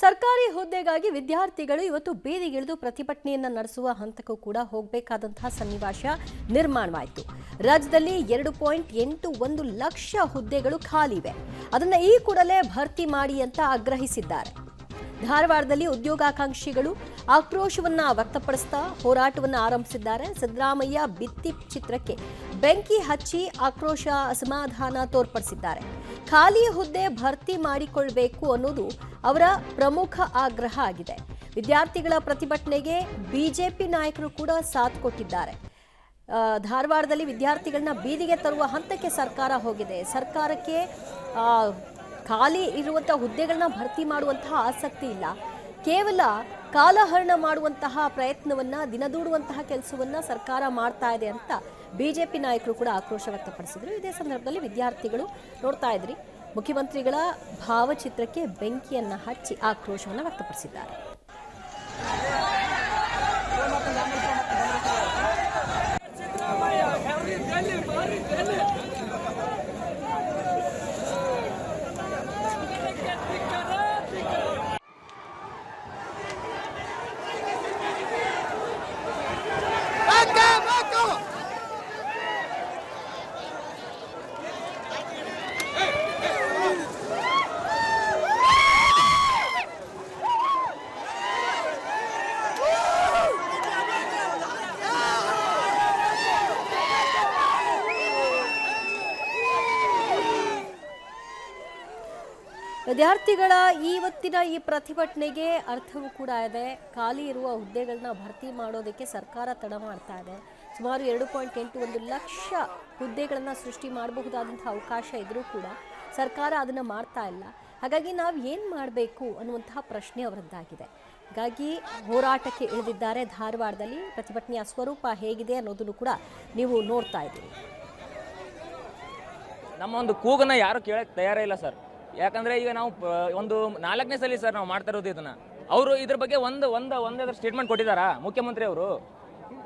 ಸರ್ಕಾರಿ ಹುದ್ದೆಗಾಗಿ ವಿದ್ಯಾರ್ಥಿಗಳು ಇವತ್ತು ಬೀದಿಗಿಳಿದು ಪ್ರತಿಭಟನೆಯನ್ನು ನಡೆಸುವ ಹಂತಕ್ಕೂ ಕೂಡ ಹೋಗಬೇಕಾದಂತಹ ಸನ್ನಿವೇಶ ನಿರ್ಮಾಣವಾಯಿತು. ರಾಜ್ಯದಲ್ಲಿ 2.81 ಲಕ್ಷ ಹುದ್ದೆಗಳು ಖಾಲಿ ಇವೆ. ಅದನ್ನು ಈ ಕೂಡಲೇ ಭರ್ತಿ ಮಾಡಿ ಅಂತ ಆಗ್ರಹಿಸಿದ್ದಾರೆ. ಧಾರವಾಡದಲ್ಲಿ ಉದ್ಯೋಗಾಕಾಂಕ್ಷಿಗಳು ಆಕ್ರೋಶವನ್ನ ವ್ಯಕ್ತಪಡಿಸ್ತಾ ಹೋರಾಟವನ್ನು ಆರಂಭಿಸಿದ್ದಾರೆ. ಸಿದ್ದರಾಮಯ್ಯ ಭಿತ್ತಿ ಚಿತ್ರಕ್ಕೆ ಬೆಂಕಿ ಹಚ್ಚಿ ಆಕ್ರೋಶ ಅಸಮಾಧಾನ ತೋರ್ಪಡಿಸಿದ್ದಾರೆ. ಖಾಲಿ ಹುದ್ದೆ ಭರ್ತಿ ಮಾಡಿಕೊಳ್ಳಬೇಕು ಅನ್ನೋದು ಅವರ ಪ್ರಮುಖ ಆಗ್ರಹ ಆಗಿದೆ. ವಿದ್ಯಾರ್ಥಿಗಳ ಪ್ರತಿಭಟನೆಗೆ ಬಿಜೆಪಿ ನಾಯಕರು ಕೂಡ ಸಾಥ್ ಕೊಟ್ಟಿದ್ದಾರೆ. ಧಾರವಾಡದಲ್ಲಿ ವಿದ್ಯಾರ್ಥಿಗಳನ್ನ ಬೀದಿಗೆ ತರುವ ಹಂತಕ್ಕೆ ಸರ್ಕಾರ ಹೋಗಿದೆ. ಸರ್ಕಾರಕ್ಕೆ ಖಾಲಿ ಇರುವಂತಹ ಹುದ್ದೆಗಳನ್ನ ಭರ್ತಿ ಮಾಡುವಂತಹ ಆಸಕ್ತಿ ಇಲ್ಲ. ಕೇವಲ ಕಾಲಹರಣ ಮಾಡುವಂತಹ ಪ್ರಯತ್ನವನ್ನ, ದಿನದೂಡುವಂತಹ ಕೆಲಸವನ್ನ ಸರ್ಕಾರ ಮಾಡ್ತಾ ಇದೆ ಅಂತ ಬಿಜೆಪಿ ನಾಯಕರು ಕೂಡ ಆಕ್ರೋಶ ವ್ಯಕ್ತಪಡಿಸಿದರು. ಇದೇ ಸಂದರ್ಭದಲ್ಲಿ ವಿದ್ಯಾರ್ಥಿಗಳು ನೋಡ್ತಾ ಇದ್ರಿ, ಮುಖ್ಯಮಂತ್ರಿಗಳ ಭಾವಚಿತ್ರಕ್ಕೆ ಬೆಂಕಿಯನ್ನ ಹಚ್ಚಿ ಆಕ್ರೋಶವನ್ನು ವ್ಯಕ್ತಪಡಿಸಿದ್ದಾರೆ. ವಿದ್ಯಾರ್ಥಿಗಳ ಇವತ್ತಿನ ಈ ಪ್ರತಿಭಟನೆಗೆ ಅರ್ಥವೂ ಕೂಡ ಇದೆ. ಖಾಲಿ ಇರುವ ಹುದ್ದೆಗಳನ್ನ ಭರ್ತಿ ಮಾಡೋದಕ್ಕೆ ಸರ್ಕಾರ ತಡ ಮಾಡ್ತಾ ಇದೆ. ಸುಮಾರು 2.81 ಲಕ್ಷ ಹುದ್ದೆಗಳನ್ನು ಸೃಷ್ಟಿ ಮಾಡಬಹುದಾದಂಥ ಅವಕಾಶ ಇದ್ರೂ ಕೂಡ ಸರ್ಕಾರ ಅದನ್ನು ಮಾಡ್ತಾ ಇಲ್ಲ. ಹಾಗಾಗಿ ನಾವು ಏನು ಮಾಡಬೇಕು ಅನ್ನುವಂತಹ ಪ್ರಶ್ನೆ ಅವರದ್ದಾಗಿದೆ. ಹಾಗಾಗಿ ಹೋರಾಟಕ್ಕೆ ಇಳಿದಿದ್ದಾರೆ. ಧಾರವಾಡದಲ್ಲಿ ಪ್ರತಿಭಟನೆಯ ಸ್ವರೂಪ ಹೇಗಿದೆ ಅನ್ನೋದನ್ನು ಕೂಡ ನೀವು ನೋಡ್ತಾ ಇದ್ದೀರಿ. ನಮ್ಮ ಒಂದು ಕೂಗನ್ನ ಯಾರು ಕೇಳಕ್ಕೆ ತಯಾರೇ ಇಲ್ಲ ಸರ್. ಯಾಕಂದರೆ ಈಗ ನಾವು ಒಂದು 4ನೇ ಸಲ ಸರ್ ನಾವು ಮಾಡ್ತಾ ಇರೋದು ಇದನ್ನು. ಅವರು ಇದ್ರ ಬಗ್ಗೆ ಒಂದೇ ಸ್ಟೇಟ್ಮೆಂಟ್ ಕೊಟ್ಟಿದ್ದಾರಾ? ಮುಖ್ಯಮಂತ್ರಿ ಅವರು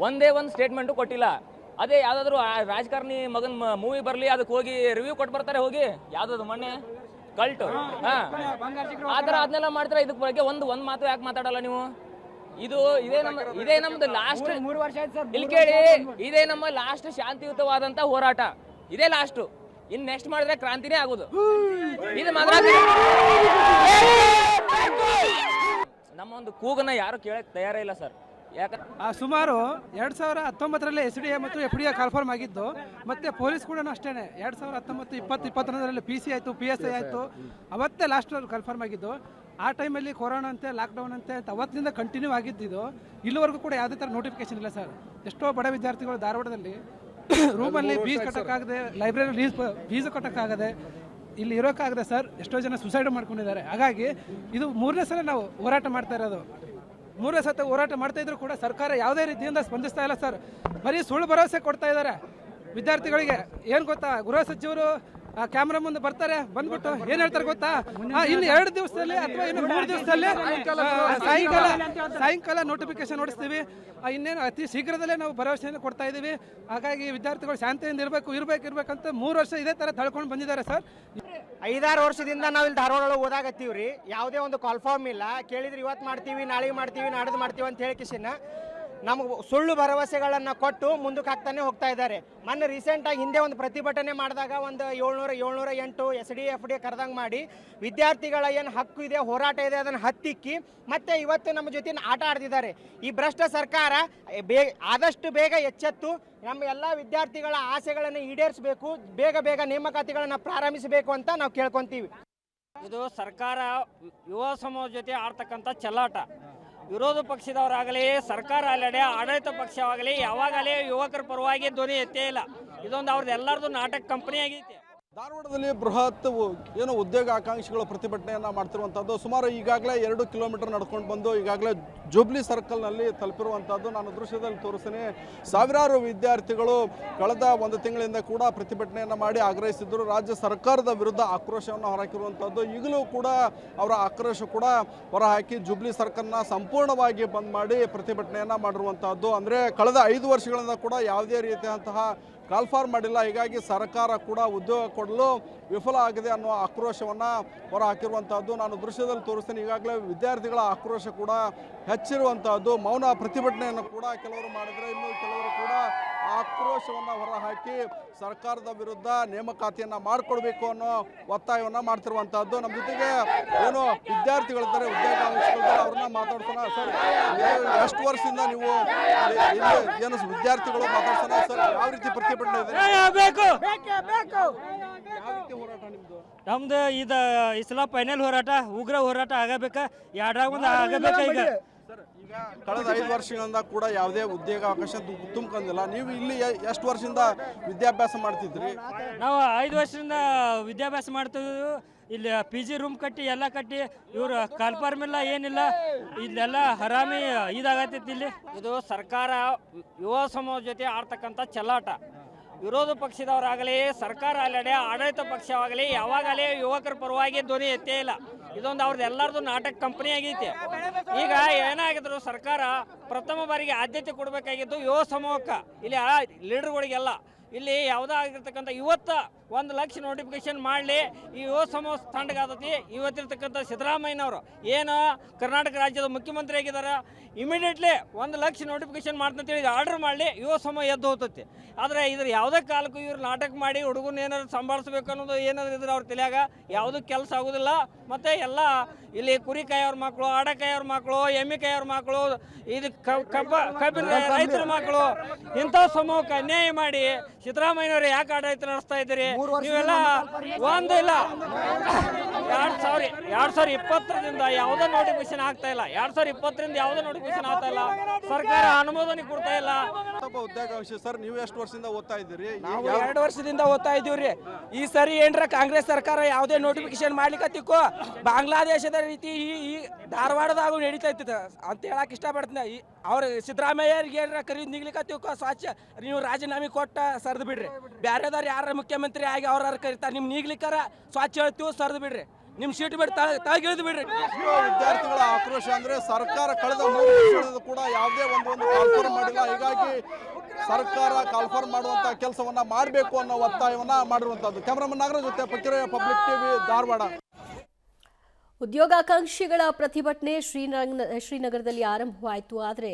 ಒಂದೇ ಒಂದು ಸ್ಟೇಟ್ಮೆಂಟು ಕೊಟ್ಟಿಲ್ಲ. ಅದೇ ಯಾವುದಾದ್ರೂ ರಾಜಕಾರಣಿ ಮಗನ ಮೂವಿ ಬರಲಿ, ಅದಕ್ಕೆ ಹೋಗಿ ರಿವ್ಯೂ ಕೊಟ್ಟು ಬರ್ತಾರೆ. ಹೋಗಿ ಯಾವುದಾದ್ರು ಮೊನ್ನೆ ಕಲ್ಟು ಆ ಥರ ಅದನ್ನೆಲ್ಲ ಮಾಡ್ತಾರೆ. ಇದಕ್ಕೆ ಬಗ್ಗೆ ಒಂದು ಮಾತು ಯಾಕೆ ಮಾತಾಡಲ್ಲ ನೀವು? ಇದೇ ನಮ್ದು ಲಾಸ್ಟ್ 3 ವರ್ಷ ಇಲ್ಲಿ ಕೇಳಿ, ಇದೇ ನಮ್ಮ ಲಾಸ್ಟ್ ಶಾಂತಿಯುತವಾದಂಥ ಹೋರಾಟ. ಇದೇ ಲಾಸ್ಟು. ಇನ್ನು ನೆಕ್ಸ್ಟ್ ಮಾಡಿದ್ರೆ ಕ್ರಾಂತಿನೇ ಆಗೋದು. ಇದು ಮಾತ್ರ ನಮ್ಮ ಒಂದು ಕೂಗನ್ನ ಯಾರು ಕೇಳಕ್ಕೆ ತಯಾರೇ ಇಲ್ಲ ಸರ್. ಸುಮಾರು 2019ರಲ್ಲಿ SDA ಮತ್ತು FDA ಕನ್ಫರ್ಮ್ ಆಗಿದ್ದು, ಮತ್ತೆ ಪೊಲೀಸ್ ಕೂಡ ಅಷ್ಟೇ 2019, 20, 21ರಲ್ಲಿ PC ಆಯಿತು, PSI ಆಯಿತು. ಅವತ್ತೇ ಲಾಸ್ಟ್ ಕನ್ಫರ್ಮ್ ಆಗಿದ್ದು. ಆ ಟೈಮಲ್ಲಿ ಕೊರೋನಾ ಅಂತೆ, ಲಾಕ್ಡೌನ್ ಅಂತೆ ಅವತ್ತಿನಿಂದ ಕಂಟಿನ್ಯೂ ಆಗಿದ್ದು. ಇಲ್ಲಿವರೆಗೂ ಕೂಡ ಯಾವುದೇ ಥರ ನೋಟಿಫಿಕೇಶನ್ ಇಲ್ಲ ಸರ್. ಎಷ್ಟೋ ಬಡ ವಿದ್ಯಾರ್ಥಿಗಳು ಧಾರವಾಡದಲ್ಲಿ ರೂಮಲ್ಲಿ ಫೀಸ್ ಕಟ್ಟೋಕ್ಕಾಗದೆ, ಲೈಬ್ರರಿ ಫೀಸ್ ಕಟ್ಟೋಕ್ಕಾಗದೆ, ಇಲ್ಲಿ ಇರೋಕ್ಕಾಗದೆ ಸರ್ ಎಷ್ಟೋ ಜನ ಸುಸೈಡ್ ಮಾಡ್ಕೊಂಡಿದ್ದಾರೆ. ಹಾಗಾಗಿ ಇದು 3ನೇ ಸಲ ನಾವು ಹೋರಾಟ ಮಾಡ್ತಾ ಇರೋದು. 3ನೇ ಸಲ ಹೋರಾಟ ಮಾಡ್ತಾ ಇದ್ರು ಕೂಡ ಸರ್ಕಾರ ಯಾವುದೇ ರೀತಿಯಿಂದ ಸ್ಪಂದಿಸ್ತಾ ಇಲ್ಲ ಸರ್. ಬರೀ ಸುಳ್ಳು ಭರವಸೆ ಕೊಡ್ತಾ ಇದ್ದಾರೆ ವಿದ್ಯಾರ್ಥಿಗಳಿಗೆ. ಏನು ಗೊತ್ತಾ, ಗೃಹ ಸಚಿವರು ಕ್ಯಾಮ್ರಾ ಮುಂದೆ ಬರ್ತಾರೆ, ಬಂದ್ಬಿಟ್ಟು ಏನು ಹೇಳ್ತಾರೆ ಗೊತ್ತಾ, ಇನ್ನು 2 ದಿವಸದಲ್ಲಿ ಅಥವಾ ಇನ್ನು 3 ದಿವಸದಲ್ಲಿ ಸಾಯಂಕಾಲ ನೋಟಿಫಿಕೇಶನ್ ಹೊಡಿಸ್ತೀವಿ, ಇನ್ನೇನು ಅತಿ ಶೀಘ್ರದಲ್ಲೇ ನಾವು ಭರವಸೆಯನ್ನು ಕೊಡ್ತಾ ಇದ್ದೀವಿ. ಹಾಗಾಗಿ ವಿದ್ಯಾರ್ಥಿಗಳು ಶಾಂತಿಯಿಂದ ಇರ್ಬೇಕಂತ 3 ವರ್ಷ ಇದೇ ಥರ ತಳ್ಕೊಂಡು ಬಂದಿದ್ದಾರೆ ಸರ್. 5-6 ವರ್ಷದಿಂದ ನಾವು ಇಲ್ಲಿ ಧಾರವಾಡ ಓದಾಗತ್ತೀವಿ ರೀ. ಯಾವುದೇ ಒಂದು ಕಾಲ್ಫಾರ್ಮ್ ಇಲ್ಲ. ಕೇಳಿದ್ರೆ ಇವತ್ತು ಮಾಡ್ತೀವಿ, ನಾಳೆಗೆ ಮಾಡ್ತೀವಿ, ನಾಡಿದ್ದು ಮಾಡ್ತೀವಿ ಅಂತ ಹೇಳಿಕಿಸಿನ ನಮಗೆ ಸುಳ್ಳು ಭರವಸೆಗಳನ್ನು ಕೊಟ್ಟು ಮುಂದಕ್ಕೆ ಹಾಕ್ತಾನೆ ಹೋಗ್ತಾ ಇದ್ದಾರೆ. ಮೊನ್ನೆ ರೀಸೆಂಟಾಗಿ ಹಿಂದೆ ಒಂದು ಪ್ರತಿಭಟನೆ ಮಾಡಿದಾಗ ಒಂದು 708 SDA FDA ಕರೆದಂಗೆ ಮಾಡಿ ವಿದ್ಯಾರ್ಥಿಗಳ ಏನು ಹಕ್ಕು ಇದೆ, ಹೋರಾಟ ಇದೆ, ಅದನ್ನು ಹತ್ತಿಕ್ಕಿ ಮತ್ತೆ ಇವತ್ತು ನಮ್ಮ ಜೊತೆ ಆಟ ಆಡ್ತಿದ್ದಾರೆ. ಈ ಭ್ರಷ್ಟ ಸರ್ಕಾರ ಆದಷ್ಟು ಬೇಗ ಎಚ್ಚೆತ್ತು ನಮ್ಮ ಎಲ್ಲ ವಿದ್ಯಾರ್ಥಿಗಳ ಆಸೆಗಳನ್ನು ಈಡೇರಿಸಬೇಕು, ಬೇಗ ನೇಮಕಾತಿಗಳನ್ನು ಪ್ರಾರಂಭಿಸಬೇಕು ಅಂತ ನಾವು ಕೇಳ್ಕೊತೀವಿ. ಇದು ಸರ್ಕಾರ ಯುವ ಸಮಾಜ ಜೊತೆ ಆಡ್ತಕ್ಕಂಥ ಚೆಲ್ಲಾಟ. ವಿರೋಧ ಪಕ್ಷದವರಾಗಲಿ, ಸರ್ಕಾರ ಅಲ್ಲದೆ ಆಡಳಿತ ಪಕ್ಷವಾಗಲಿ ಯಾವಾಗಲೇ ಯುವಕರ ಪರವಾಗಿ ಧ್ವನಿ ಎತ್ತೇ ಇಲ್ಲ. ಇದೊಂದು ಅವ್ರದ್ದು ಎಲ್ಲರದು ನಾಟಕ ಕಂಪನಿ ಆಗೈತೆ. ಧಾರವಾಡದಲ್ಲಿ ಬೃಹತ್ ಉದ್ಯೋಗ ಆಕಾಂಕ್ಷಿಗಳು ಪ್ರತಿಭಟನೆಯನ್ನು ಮಾಡ್ತಿರುವಂಥದ್ದು. ಸುಮಾರು ಈಗಾಗಲೇ 2 ಕಿಲೋಮೀಟರ್ ನಡ್ಕೊಂಡು ಬಂದು ಈಗಾಗಲೇ ಜೂಬ್ಲಿ ಸರ್ಕಲ್ನಲ್ಲಿ ತಲುಪಿರುವಂಥದ್ದು. ನಾನು ದೃಶ್ಯದಲ್ಲಿ ತೋರಿಸ್ತೀನಿ. ಸಾವಿರಾರು ವಿದ್ಯಾರ್ಥಿಗಳು ಕಳೆದ 1 ತಿಂಗಳಿಂದ ಕೂಡ ಪ್ರತಿಭಟನೆಯನ್ನು ಮಾಡಿ ಆಗ್ರಹಿಸಿದ್ರು. ರಾಜ್ಯ ಸರ್ಕಾರದ ವಿರುದ್ಧ ಆಕ್ರೋಶವನ್ನು ಹೊರಹಾಕಿರುವಂಥದ್ದು. ಈಗಲೂ ಕೂಡ ಅವರ ಆಕ್ರೋಶ ಕೂಡ ಹೊರಹಾಕಿ ಜೂಬ್ಲಿ ಸರ್ಕಲ್ನ ಸಂಪೂರ್ಣವಾಗಿ ಬಂದ್ ಮಾಡಿ ಪ್ರತಿಭಟನೆಯನ್ನು ಮಾಡಿರುವಂಥದ್ದು. ಅಂದರೆ ಕಳೆದ 5 ವರ್ಷಗಳಿಂದ ಕೂಡ ಯಾವುದೇ ರೀತಿಯಾದಂತಹ ಕಾಲ್ಫಾರ್ ಮಾಡಿಲ್ಲ. ಹೀಗಾಗಿ ಸರ್ಕಾರ ಕೂಡ ಉದ್ಯೋಗ ಕೊಡಲು ವಿಫಲ ಆಗಿದೆ ಅನ್ನೋ ಆಕ್ರೋಶವನ್ನು ಹೊರ ಹಾಕಿರುವಂಥದ್ದು ನಾನು ದೃಶ್ಯದಲ್ಲಿ ತೋರಿಸ್ತೀನಿ. ಈಗಾಗಲೇ ವಿದ್ಯಾರ್ಥಿಗಳ ಆಕ್ರೋಶ ಕೂಡ ಹೆಚ್ಚಿರುವಂತಹದ್ದು. ಮೌನ ಪ್ರತಿಭಟನೆಯನ್ನು ಕೂಡ ಕೆಲವರು ಮಾಡಿದರೆ, ಇನ್ನು ಕೆಲವರು ಕೂಡ ಆಕ್ರೋಶವನ್ನು ಹೊರಹಾಕಿ ಸರ್ಕಾರದ ವಿರುದ್ಧ ನೇಮಕಾತಿಯನ್ನು ಮಾಡಿಕೊಡ್ಬೇಕು ಅನ್ನೋ ಒತ್ತಾಯವನ್ನು ಮಾಡ್ತಿರುವಂತಹದ್ದು. ನಮ್ಮ ಜೊತೆಗೆ ಏನು ವಿದ್ಯಾರ್ಥಿಗಳಿದ್ದಾರೆ, ಉದ್ಯೋಗಾಕಾಂಕ್ಷಿಗಳಿದ್ದಾರೆ, ಅವ್ರನ್ನ ಮಾತಾಡ್ಸೋಣ. ಸರ್, ಎಷ್ಟು ವರ್ಷದಿಂದ ನೀವು ಇಲ್ಲಿ ಏನು ವಿದ್ಯಾರ್ಥಿಗಳು ಮಾತಾಡ್ಸೋಣ ಸರ್, ಯಾವ ರೀತಿ ಪ್ರತಿಭಟನೆ ಇದೆ? ಯಾವ ರೀತಿ ಹೋರಾಟ ನಿಮ್ದು? ನಮ್ದು ಇದು ಇಸ್ಲಾ ಫೈನಲ್ ಹೋರಾಟ, ಉಗ್ರ ಹೋರಾಟ ಆಗಬೇಕ, ಎರಡಾಗ ಒಂದು ಆಗಬೇಕ. ಈಗ ಸರ್, ಈಗ ಕಳೆದ 5 ವರ್ಷಗಳಿಂದ ಕೂಡ ಯಾವುದೇ ಉದ್ಯೋಗಾವಕಾಶ ತುಂಬಿಕೊಂಡಿಲ್ಲ. ನೀವು ಇಲ್ಲಿ ಎಷ್ಟು ವರ್ಷದಿಂದ ವಿದ್ಯಾಭ್ಯಾಸ ಮಾಡ್ತಿದ್ರಿ? ನಾವು 5 ವರ್ಷದಿಂದ ವಿದ್ಯಾಭ್ಯಾಸ ಮಾಡ್ತಿದ್ವಿ. ಇಲ್ಲಿ PG ರೂಮ್ ಕಟ್ಟಿ ಎಲ್ಲ ಕಟ್ಟಿ ಇವರು ಕಾಲ್ಫಾರ್ಮ್ ಇಲ್ಲ, ಏನಿಲ್ಲ, ಇಲ್ಲೆಲ್ಲ ಹರಾಮಿ ಇದಾಗತ್ತೈತಿ. ಇಲ್ಲಿ ಇದು ಸರ್ಕಾರ ಯುವ ಸಮಾಜ ಜೊತೆ ಆಡ್ತಕ್ಕಂಥ ಚೆಲ್ಲಾಟ. ವಿರೋಧ ಪಕ್ಷದವರಾಗಲಿ, ಸರ್ಕಾರ ಅಲ್ಲದೆ ಆಡಳಿತ ಪಕ್ಷವಾಗಲಿ ಯಾವಾಗಲೇ ಯುವಕರ ಪರವಾಗಿ ಧ್ವನಿ ಎತ್ತೇ ಇಲ್ಲ. ಇದೊಂದು ಅವ್ರದ್ದು ಎಲ್ಲರದು ನಾಟಕ ಕಂಪನಿ ಆಗೈತಿ. ಈಗ ಏನಾಗಿದ್ರು, ಸರ್ಕಾರ ಪ್ರಥಮ ಬಾರಿಗೆ ಆದ್ಯತೆ ಕೊಡಬೇಕಾಗಿದ್ದು ಯುವ ಸಮೂಹಕ್ಕೆ, ಇಲ್ಲಿ ಲೀಡರ್ಗಳಿಗೆಲ್ಲ. ಇಲ್ಲಿ ಯಾವುದೋ ಆಗಿರ್ತಕ್ಕಂಥ ಇವತ್ತು 1 ಲಕ್ಷ ನೋಟಿಫಿಕೇಶನ್ ಮಾಡಲಿ, ಈ ಯುವ ಸಮೂಹ ತಂಡಗಾದತಿ. ಇವತ್ತಿರ್ತಕ್ಕಂಥ ಸಿದ್ದರಾಮಯ್ಯನವರು ಏನು ಕರ್ನಾಟಕ ರಾಜ್ಯದ ಮುಖ್ಯಮಂತ್ರಿ ಆಗಿದ್ದಾರೆ, ಇಮಿಡಿಯೇಟ್ಲಿ 1 ಲಕ್ಷ ನೋಟಿಫಿಕೇಶನ್ ಮಾಡ್ತಂತೇಳಿ ಆರ್ಡರ್ ಮಾಡಲಿ, ಯುವ ಸಮೂಹ ಎದ್ದು ಹೋಗ್ತೈತಿ. ಆದರೆ ಇದ್ರ ಯಾವುದೇ ಕಾಲಕ್ಕೂ ಇವ್ರು ನಾಟಕ ಮಾಡಿ ಹುಡುಗನ ಏನಾದ್ರು ಸಂಭಾಳಿಸ್ಬೇಕು ಅನ್ನೋದು ಏನಾದ್ರು ಇದ್ರೆ ಅವ್ರ ತಲೆಯಾಗ ಯಾವುದೂ ಕೆಲಸ ಆಗೋದಿಲ್ಲ. ಮತ್ತು ಎಲ್ಲ ಇಲ್ಲಿ ಕುರಿ ಕಾಯೋರ ಮಕ್ಕಳು, ಆಡ ಕಾಯೋರ ಮಕ್ಕಳು, ಎಮ್ಮೆ ಕಾಯೋರ ಮಕ್ಕಳು, ಇದು ಕಬ್ಬಿನ ರೈತರ ಮಕ್ಕಳು, ಇಂಥ ಸಮೂಹಕ್ಕೆ ಅನ್ಯಾಯ ಮಾಡಿ ಸಿದ್ದರಾಮಯ್ಯನವರು ಯಾಕೆ ಆಡಳಿತ ನಡೆಸ್ತಾ ಇದ್ದೀರಿ? ನೀವೆಲ್ಲ ಒಂದಿಲ್ಲ 2020ರಿಂದ ಯಾವುದೇ ನೋಟಿಫಿಕೇಶನ್ ಆಗ್ತಾ ಇಲ್ಲ. 2020ರಿಂದ ಯಾವುದೇ ನೋಟಿಫಿಕೇಶನ್ ಆಗ್ತಾ ಇಲ್ಲ. ಸರ್ಕಾರ ಅನುಮೋದನೆ ಕೊಡ್ತಾ ಇಲ್ಲ. ಉದ್ಯೋಗಾವಕಾಶ ಸರ್, ನೀವು ಎಷ್ಟು ವರ್ಷದಿಂದ ಓದ್ತಾ ಇದ್ದೀರಿ? ನಾವು 2 ವರ್ಷದಿಂದ ಓದ್ತಾ ಇದೀವ್ರಿ. ಈ ಸರಿ ಏನ್ರ ಕಾಂಗ್ರೆಸ್ ಸರ್ಕಾರ ಯಾವುದೇ ನೋಟಿಫಿಕೇಶನ್ ಮಾಡ್ಲಿಕ್ಕತ್ತಿಕ್ಕೋ ಬಾಂಗ್ಲಾದೇಶದ ರೀತಿ ಈ ಧಾರವಾಡದಾಗೂ ನಡೀತೈತಿ ಅಂತ ಹೇಳಕ್ ಇಷ್ಟಪಡ್ತೀನಿ. ಅವ್ರ ಸಿದ್ದರಾಮಯ್ಯರಿಗೆ ಏನಾರ ಕರೀದ್ ನಿಗ್ಲಿಕ್ಕತ್ತಿಕ್ಕೋ ಸ್ವಚ್ಛ ನೀವು ರಾಜೀನಾಮೆ ಕೊಟ್ಟ ಸರ್ದು ಬಿಡ್ರಿ. ಬ್ಯಾರೆದವ್ರು ಯಾರ ಮುಖ್ಯಮಂತ್ರಿ ಆಗಿ ಅವ್ರ ಕರೀತಾರೆ, ನಿಮ್ ನೀಗ್ಲಿಕ್ಕಾರ ಸ್ವಚ್ಛ ಹೇಳ್ತೀವಿ, ಸರ್ದು ಬಿಡ್ರಿ. ನಿಮ್ ಸೀಟ್ ಬಿಟ್ಟು ತಳಗಿಳಿದು ಬಿಡ್ರಿ. ವಿದ್ಯಾರ್ಥಿಗಳ ಆಕ್ರೋಶ ಅಂದ್ರೆ ಸರ್ಕಾರ ಕಳೆದ 3 ವರ್ಷದಿಂದ ಕೂಡ ಯಾವುದೇ ಒಂದು ಕಾಲ್ಫಾರ್ಮ್ ಮಾಡಿಲ್ಲ. ಹೀಗಾಗಿ ಸರ್ಕಾರ ಕಾಲ್ಫಾರ್ಮ್ ಮಾಡುವಂತ ಕೆಲಸವನ್ನ ಮಾಡಬೇಕು ಅನ್ನೋ ಒತ್ತಾಯವನ್ನ ಮಾಡಿರುವಂತದ್ದು. ಕ್ಯಾಮರಾಮನ್ ನಾಗರಾಜ್ ಜೊತೆ ಪಕ್ಕಿರೆ, ಪಬ್ಲಿಕ್ ಟಿವಿ, ಧಾರವಾಡ. ಉದ್ಯೋಗಾಕಾಂಕ್ಷಿಗಳ ಪ್ರತಿಭಟನೆ ಶ್ರೀನಗರದಲ್ಲಿ ಆರಂಭವಾಯಿತು. ಆದರೆ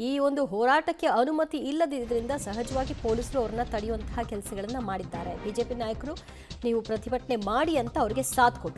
ಈ ಒಂದು ಹೋರಾಟಕ್ಕೆ ಅನುಮತಿ ಇಲ್ಲದಿದ್ದರಿಂದ ಸಹಜವಾಗಿ ಪೊಲೀಸರು ಅವ್ರನ್ನ ತಡೆಯುವಂತಹ ಕೆಲಸಗಳನ್ನು ಮಾಡಿದ್ದಾರೆ. ಬಿಜೆಪಿ ನಾಯಕರು ನೀವು ಪ್ರತಿಭಟನೆ ಮಾಡಿ ಅಂತ ಅವರಿಗೆ ಸಾಥ್ ಕೊಟ್ಟರು.